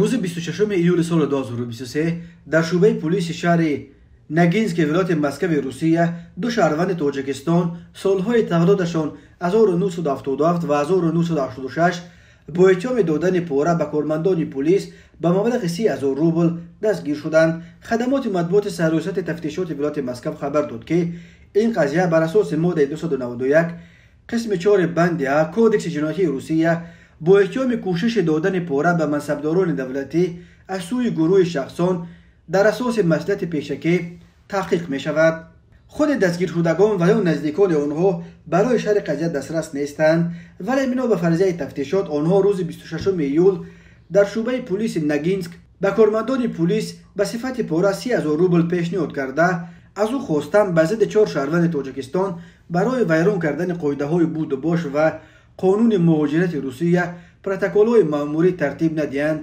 روز 26 ایول سال 2023 در شعبه پلیس شهر نگینسک ولایت مسکو روسیه دو شهروند تاجیکستان سالهای تولدشان 1977 و 1986 با اتهام دادن پاره به کارمندان پلیس به مبلغ 30,000 روبل دستگیر شدند. خدمات مطبوعات سرریاست تفتیشات ولایت مسکو خبر داد که این قضیه بر اساس ماده 291 قسم 4 بند کودکس جنایی روسیه با اتهام کوشش دادن پاره به منصبداران دولتی از سوی گروه شخصان در اساس مصلحت پیشکی تحقیق می شود. خود دستگیر شدگان و یا نزدیکان آنها برای شرح قضیه دسترس نیستند، ولی بنا به فرضیه تفتیشات آنها روز 26 ایول در شعبه پلیس نگینسک به کارمندان پلیس به صفت پاره 30,000 روبل پیشنهاد کرده از او خواستند به ضد 4 شهروند تاجیکستان برای ویران کردن قاعده های بود و باش و قانون مهاجرت روسیه پروتکل های مأموری ترتیب ندهند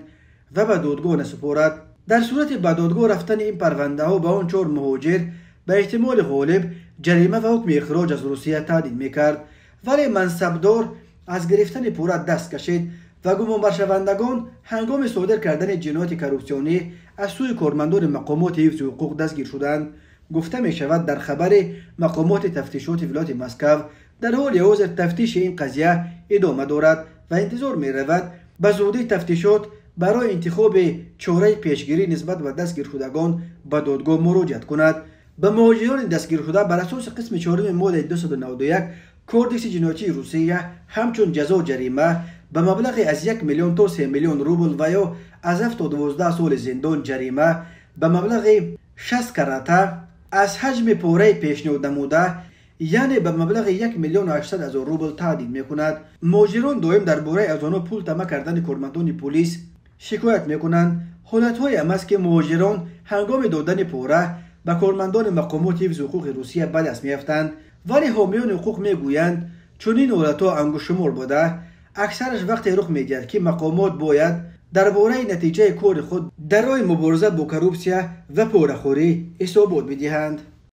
و به دادگاه نسپارد. در صورت به دادگاه رفتن این پرونده ها به آن 4 مهاجر به احتمال غالب جریمه و حکم اخراج از روسیه تعدیل میکرد، ولی منصبدار از گرفتن پاره دست کشید و گمان بر شوندگان هنگام صادر کردن جنایت کروپسیونی از سوی کارمندان مقامات حفظ حقوق دستگیر شدند. گفته می شود در خبر مقامات تفتیشات ولایت مسکو در حال حاضر تفتیش این قضیه ادامه دارد و انتظار می رود به زودی تفتیشات برای انتخاب چاره پیشگیری نسبت به دستگیر شدگان به دادگاه مراجعت کند. به مهاجران دستگیر شده بر اساس قسم 4 ماده 291 کودکس جنایی روسیه همچون جزا جریمه به مبلغ از 1 میلیون تا 3 میلیون روبل و یا از 7 تا 12 سال زندان جریمه به مبلغ 60 کراته از حجم پاره پیشنهاد نموده یعنی به مبلغ 1,800,000 روبل تعدیل می کند. مهاجران دائم درباره از آنها پول طمع کردن کارمندان پلیس شکایت می کنند. حالت‌های هم است که مهاجران هنگام دادن پاره به کارمندان مقامات حفظ حقوق روسیه به دست می‌یافتند، ولی حامیان حقوق میگویند چون این حالت‌ها انگشت شمار بوده اکثرش وقتی رخ می‌گیرد که مقامات باید درباره نتیجه کار خود در راه مبارزه با کروپسیا و پاره‌خوری حسابات بدهند.